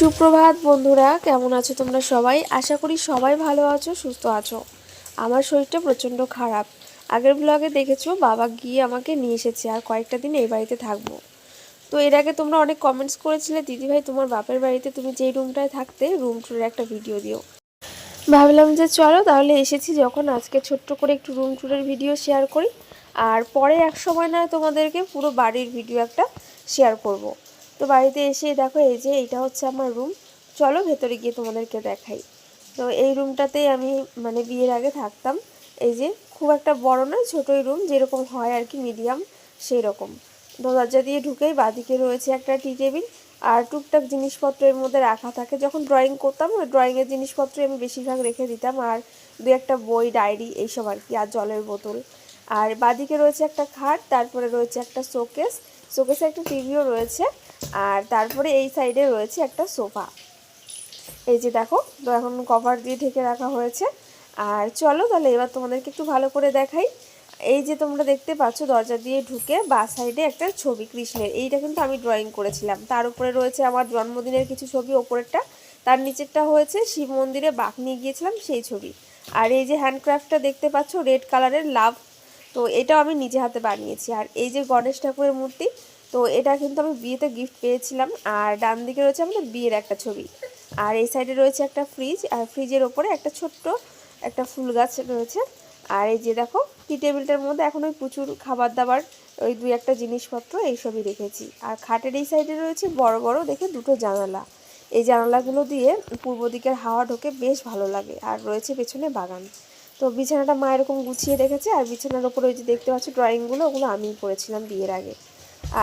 সুপ্রভাত বন্ধুরা, কেমন আছো তোমরা সবাই? আশা করি সবাই ভালো আছো, সুস্থ আছো। আমার শরীরটা প্রচণ্ড খারাপ। আগের ব্লগে দেখেছো বাবা গিয়ে আমাকে নিয়ে এসেছে, আর কয়েকটা দিন এই বাড়িতে থাকবো। তো এর আগে তোমরা অনেক কমেন্টস করেছিলে, দিদিভাই তোমার বাপের বাড়িতে তুমি যেই রুমটায় থাকতে রুম ট্যুরের একটা ভিডিও দিও। ভাবলাম যে চলো তাহলে এসেছি যখন, আজকে ছোট্ট করে একটু রুম ট্যুরের ভিডিও শেয়ার করি, আর পরে এক সময় না তোমাদেরকে পুরো বাড়ির ভিডিও একটা শেয়ার করব। তো বাড়িতে এসে দেখো এই যে এইটা হচ্ছে আমার রুম। চলো ভেতরে গিয়ে তোমাদেরকে দেখাই। তো এই রুমটাতেই আমি মানে বিয়ের আগে থাকতাম। এই যে খুব একটা বড় নয়, ছোটোই রুম, যেরকম হয় আর কি, মিডিয়াম সেই রকম। তো দরজা দিয়ে ঢুকেই বাঁদিকে রয়েছে একটা টি টেবিল, আর টুকটাক জিনিসপত্র এর মধ্যে রাখা থাকে। যখন ড্রয়িং করতাম ওই ড্রয়িংয়ের জিনিসপত্র আমি বেশিরভাগ রেখে দিতাম, আর দু একটা বই, ডায়েরি এইসব আর কি, আর জলের বোতল। আর বাঁদিকে রয়েছে একটা খাট, তারপরে রয়েছে একটা শোকেস, শোকেসে একটা টিভিও রয়েছে, আর তারপরে এই সাইডে রয়েছে একটা সোফা। এই যে দেখো, তো এখন কভার দিয়ে ঢেকে রাখা হয়েছে। আর চলো তাহলে এবার তোমাদেরকে একটু ভালো করে দেখাই। এই যে তোমরা দেখতে পাচ্ছ দরজা দিয়ে ঢুকে বাঁ সাইডে একটা ছবি কৃষ্ণের, এইটা কিন্তু আমি ড্রয়িং করেছিলাম। তার উপরে রয়েছে আমার জন্মদিনের কিছু ছবি, ওপরেরটা। তার নিচেরটা হয়েছে শিব মন্দিরে বাঁক নিয়ে গিয়েছিলাম সেই ছবি। আর এই যে হ্যান্ডক্রাফটটা দেখতে পাচ্ছ রেড কালারের লাভ, তো এটাও আমি নিজে হাতে বানিয়েছি। আর এই যে গণেশ ঠাকুরের মূর্তি, তো এটা কিন্তু আমি বিয়েতে গিফট পেয়েছিলাম। আর ডান দিকে রয়েছে আমাদের বিয়ের একটা ছবি। আর এই সাইডে রয়েছে একটা ফ্রিজ, আর ফ্রিজের ওপরে একটা ছোট্ট একটা ফুল গাছ রয়েছে। আর এই যে দেখো টি টেবিলটার মধ্যে এখন ওই প্রচুর খাবার দাবার, ওই দুই একটা জিনিসপত্র এইসবই রেখেছি। আর খাটের এই সাইডে রয়েছে বড় বড় দেখে দুটো জানালা। এই জানালাগুলো দিয়ে পূর্ব দিকের হাওয়া ঢোকে, বেশ ভালো লাগে। আর রয়েছে পেছনে বাগান। তো বিছানাটা মা এরকম গুছিয়ে রেখেছে, আর বিছানার ওপরে ওই যে দেখতে পাচ্ছ ড্রয়িংগুলো, ওগুলো আমিই করেছিলাম বিয়ের আগে।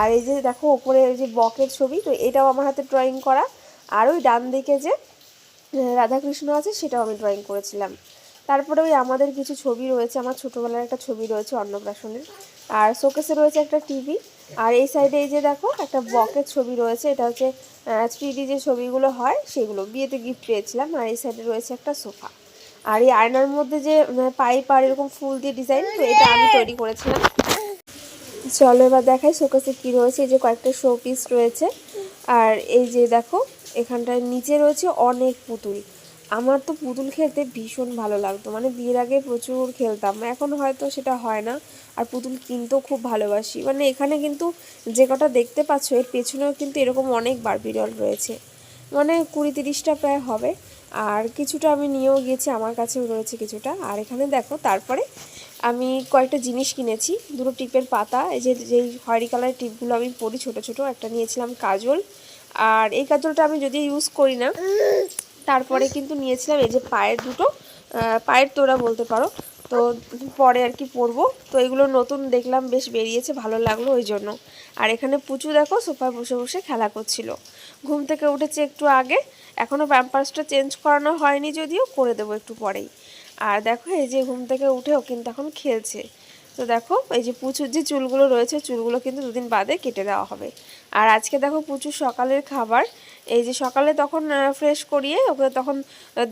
আর এই যে দেখো ওপরে ওই যে বকের ছবি, তো এটাও আমার হাতে ড্রয়িং করা। আর ওই ডান দিকে যে রাধাকৃষ্ণ আছে সেটাও আমি ড্রয়িং করেছিলাম। তারপরে ওই আমাদের কিছু ছবি রয়েছে, আমার ছোটোবেলার একটা ছবি রয়েছে অন্নপ্রাশনের। আর শোকেসে রয়েছে একটা টিভি। আর এই সাইডে এই যে দেখো একটা বকের ছবি রয়েছে, এটা হচ্ছে 3D যে ছবিগুলো হয় সেগুলো, বিয়েতে গিফট পেয়েছিলাম। আর এই সাইডে রয়েছে একটা সোফা। আর এই আয়নার মধ্যে যে পাইপ আর এরকম ফুল দিয়ে ডিজাইন, তো এটা আমি তৈরি করেছিলাম। চলো এবার দেখাই শোকেসে কী রয়েছে। এই যে কয়েকটা শো পিস রয়েছে। আর এই যে দেখো এখানটায় নিচে রয়েছে অনেক পুতুল। আমার তো পুতুল খেলতে ভীষণ ভালো লাগতো, মানে বিয়ের আগে প্রচুর খেলতাম, এখন হয়তো সেটা হয় না। আর পুতুল কিনতেও খুব ভালোবাসি। মানে এখানে কিন্তু যে কটা দেখতে পাচ্ছ এর পেছনেও কিন্তু এরকম অনেক বারবি ডল রয়েছে, মানে 20-30টা প্রায় হবে। আর কিছুটা আমি নিয়েও গিয়েছি, আমার কাছেও রয়েছে কিছুটা। আর এখানে দেখো তারপরে আমি কয়েকটা জিনিস কিনেছি, দুটো টিপের পাতা, এই যে যেই খয়েরি কালারের টিপগুলো আমি পরি ছোটো ছোটো, একটা নিয়েছিলাম কাজল। আর এই কাজলটা আমি যদি ইউজ করি না, তারপরে কিন্তু নিয়েছিলাম এই যে পায়ের দুটো, পায়ের তোড়া বলতে পারো। তো পরে আর কি পরবো। তো এগুলো নতুন দেখলাম, বেশ বেরিয়েছে, ভালো লাগলো ওই জন্য। আর এখানে পুচু দেখো সোফায় বসে বসে খেলা করছিল। ঘুম থেকে উঠেছে একটু আগে, এখনও প্যাম্পার্সটা চেঞ্জ করানো হয়নি, যদিও করে দেবো একটু পরেই। আর দেখো এই যে ঘুম থেকে উঠেও কিন্তু এখন খেলছে। তো দেখো এই যে পুচুর যে চুলগুলো রয়েছে, চুলগুলো কিন্তু 2 দিন বাদে কেটে দেওয়া হবে। আর আজকে দেখো পুচুর সকালের খাবার, এই যে সকালে তখন ফ্রেশ করিয়ে ওকে তখন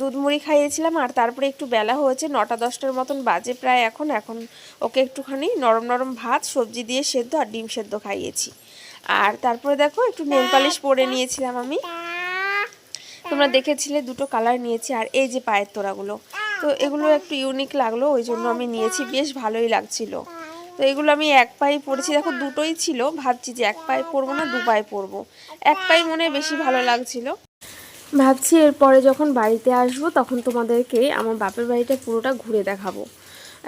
দুধ মুড়ি খাইয়েছিলাম। আর তারপরে একটু বেলা হয়েছে, 9টা-10টার মতন বাজে প্রায় এখন। এখন ওকে একটুখানি নরম নরম ভাত সবজি দিয়ে সেদ্ধ আর ডিম সেদ্ধ খাইয়েছি। আর তারপরে দেখো একটু নেল পালিশ পরে নিয়েছিলাম আমি, তোমরা দেখেছিলে দুটো কালার নিয়েছি। আর এই যে পায়ের তোড়াগুলো, তো এগুলো একটু ইউনিক লাগলো, ওই জন্য আমি নিয়েছি, বেশ ভালোই লাগছিল। তো এগুলো আমি এক পায়ে পরেছি, দেখো দুটোই ছিল, ভাবছি যে এক পায়ে পরবো না 2 পায়ে পরবো, এক পায়ে মনে বেশি ভালো লাগছিল। ভাবছি এরপরে যখন বাড়িতে আসবো তখন তোমাদেরকে আমার বাপের বাড়িটা পুরোটা ঘুরে দেখাবো,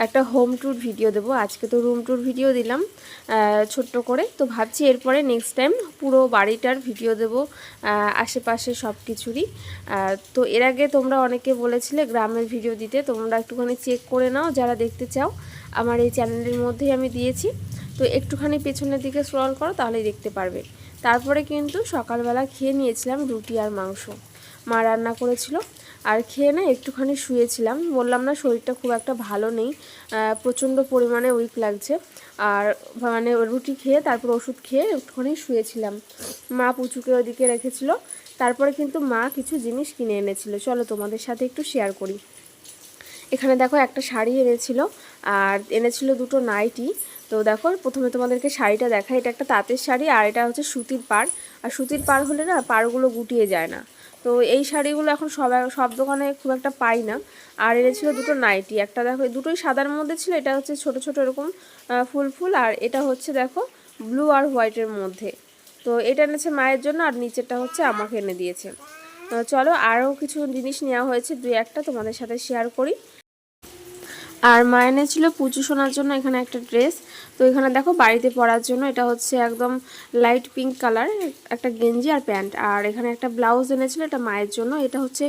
একটা হোম ট্যুর ভিডিও দেবো। আজকে তো রুম ট্যুর ভিডিও দিলাম ছোট্ট করে, তো ভাবছি এরপরে নেক্সট টাইম পুরো বাড়িটার ভিডিও দেবো, আশেপাশে সব কিছুরই। তো এর আগে তোমরা অনেকে বলেছিলে গ্রামের ভিডিও দিতে, তোমরা একটুখানি চেক করে নাও যারা দেখতে চাও, আমার এই চ্যানেলের মধ্যেই আমি দিয়েছি। তো একটুখানি পেছনের দিকে স্ক্রল করো তাহলেই দেখতে পারবে। তারপরে কিন্তু সকালবেলা খেয়ে নিয়েছিলাম রুটি আর মাংস, মা রান্না করেছিল। আর খেয়ে না একটুখানি শুয়েছিলাম, বললাম না শরীরটা খুব একটা ভালো নেই, প্রচণ্ড পরিমাণে উইক লাগছে। আর মানে রুটি খেয়ে তারপর ওষুধ খেয়ে একটুখানি শুয়েছিলাম। মা পুচুকে ওদিকে রেখেছিল। তারপরে কিন্তু মা কিছু জিনিস কিনে এনেছিল, চলো তোমাদের সাথে একটু শেয়ার করি। এখানে দেখো একটা শাড়ি এনেছিল, আর এনেছিল দুটো নাইটি। তো দেখো প্রথমে তোমাদেরকে শাড়িটা দেখা, এটা একটা তাঁতের শাড়ি, আর এটা হচ্ছে সুতির পাড়। আর সুতির পাড় হলে না পাড়গুলো গুটিয়ে যায় না, তো এই শাড়িগুলো এখন সব দোকানে খুব একটা পাই না। আর এনেছিল দুটো নাইটি, একটা দেখো দুটোই সাদার মধ্যে ছিল, এটা হচ্ছে ছোট ছোট এরকম ফুল ফুল, আর এটা হচ্ছে দেখো ব্লু আর হোয়াইটের মধ্যে। তো এটা এনেছে মায়ের জন্য, আর নিচেরটা হচ্ছে আমাকে এনে দিয়েছে। চলো আরও কিছু জিনিস নেওয়া হয়েছে, দুই একটা তোমাদের সাথে শেয়ার করি। আর মা এনেছিল পুজো শোনার জন্য এখানে একটা ড্রেস। তো এখানে দেখো বাড়িতে পরার জন্য এটা হচ্ছে একদম লাইট পিঙ্ক কালার একটা গেঞ্জি আর প্যান্ট। আর এখানে একটা ব্লাউজ এনেছিল, এটা মায়ের জন্য, এটা হচ্ছে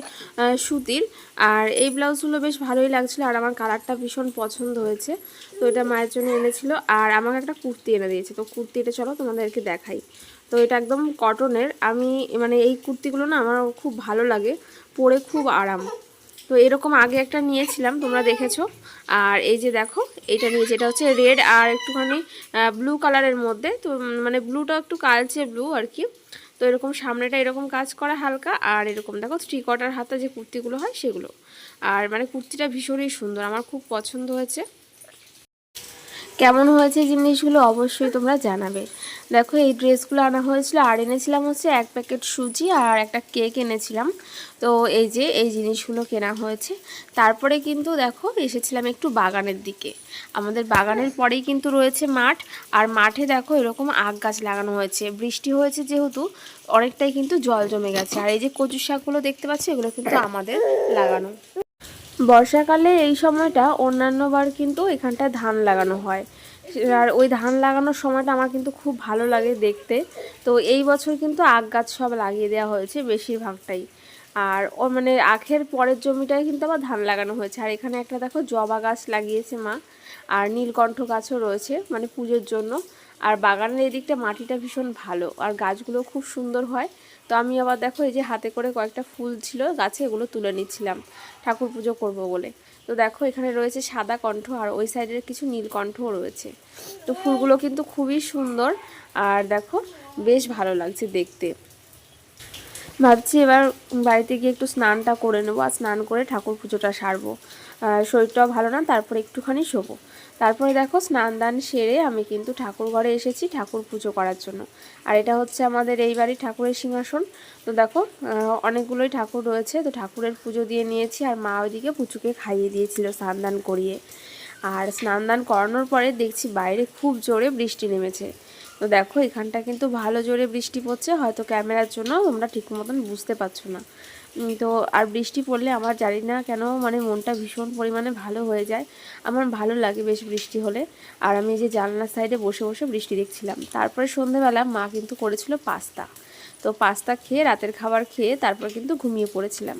সুতির। আর এই ব্লাউজগুলো বেশ ভালোই লাগছিল, আর আমার কালারটা ভীষণ পছন্দ হয়েছে। তো এটা মায়ের জন্য এনেছিল। আর আমাকে একটা কুর্তি এনে দিয়েছে। তো কুর্তিটা চলো তোমাদেরকে দেখাই। তো এটা একদম কটনের। আমি মানে এই কুর্তিগুলো না আমার খুব ভালো লাগে, পরে খুব আরাম। তো এরকম আগে একটা নিয়েছিলাম, তোমরা দেখেছো। আর এই যে দেখো এটা নিয়েছি, এটা হচ্ছে রেড আর একটুখানি ব্লু কালারের মধ্যে। তো মানে ব্লুটা একটু কালচে ব্লু আর কি। তো এরকম সামনেটা এরকম কাজ করা হালকা, আর এরকম দেখো থ্রি কোয়ার্টার হাতে যে কুর্তিগুলো হয় সেগুলো। আর মানে কুর্তিটা ভীষণই সুন্দর, আমার খুব পছন্দ হয়েছে। কেমন হয়েছে জিনিসগুলো অবশ্যই তোমরা জানাবে। দেখো এই ড্রেসগুলো আনা হয়েছিল, আর এনেছিলাম হচ্ছে এক প্যাকেট সুজি আর একটা কেক এনেছিলাম। তো এই যে এই জিনিসগুলো কেনা হয়েছে। তারপরে কিন্তু দেখো এসেছিলাম একটু বাগানের দিকে। আমাদের বাগানের পরেই কিন্তু রয়েছে মাঠ, আর মাঠে দেখো এরকম আখ গাছ লাগানো হয়েছে। বৃষ্টি হয়েছে যেহেতু অনেকটাই কিন্তু জল জমে গেছে। আর এই যে কচু শাকগুলো দেখতে পাচ্ছি, এগুলো কিন্তু আমাদের লাগানো। বর্ষাকালে এই সময়টা অন্যান্য বার কিন্তু এখানটায় ধান লাগানো হয়। আর ওই ধান লাগানোর সময়টা আমার কিন্তু খুব ভালো লাগে দেখতে। তো এই বছর কিন্তু আখ গাছ সব লাগিয়ে দেওয়া হয়েছে বেশিরভাগটাই। আর ও মানে আখের পরের জমিটায় কিন্তু আবার ধান লাগানো হয়েছে। আর এখানে একটা দেখো জবা গাছ লাগিয়েছে মা, আর নীলকণ্ঠ গাছও রয়েছে মানে পুজোর জন্য। আর বাগানের এই দিকটা মাটিটা ভীষণ ভালো, আর গাছগুলো খুব সুন্দর হয়। তো আমি আবার দেখো এই যে হাতে করে কয়েকটা ফুল ছিল গাছে, এগুলো তুলে নিচ্ছিলাম ঠাকুর পুজো করব বলে। তো দেখো এখানে রয়েছে সাদা কণ্ঠ, আর ওই সাইডের কিছু নীলকণ্ঠও রয়েছে। তো ফুলগুলো কিন্তু খুবই সুন্দর, আর দেখো বেশ ভালো লাগছে দেখতে। ভাবছি এবার বাড়িতে গিয়ে একটু স্নানটা করে নেবো, আর স্নান করে ঠাকুর পুজোটা সারবো। শরীরটাও ভালো না, তারপরে একটুখানি শোবো। তারপরে দেখো স্নান দান সেরে আমি কিন্তু ঠাকুর ঘরে এসেছি ঠাকুর পুজো করার জন্য। আর এটা হচ্ছে আমাদের এই বাড়ির ঠাকুরের সিংহাসন। তো দেখো অনেকগুলোই ঠাকুর রয়েছে। তো ঠাকুরের পুজো দিয়ে নিয়েছি, আর মা ওইদিকে পুচুকে খাইয়ে দিয়েছিল স্নান দান করিয়ে। আর স্নান দান করানোর পরে দেখছি বাইরে খুব জোরে বৃষ্টি নেমেছে। তো দেখো এখানটা কিন্তু ভালো জোরে বৃষ্টি পড়ছে, হয়তো ক্যামেরার জন্য তোমরা ঠিক মতন বুঝতে পারছো না। তো আর বৃষ্টি পড়লে আমার জানি না কেন মানে মনটা ভীষণ পরিমাণে ভালো হয়ে যায়। আমার ভালো লাগে বেশ বৃষ্টি হলে। আর আমি যে জানলার সাইডে বসে বসে বৃষ্টি দেখছিলাম। তারপরে সন্ধেবেলা মা কিন্তু করেছিল পাস্তা। তো পাস্তা খেয়ে রাতের খাবার খেয়ে তারপর কিন্তু ঘুমিয়ে পড়েছিলাম।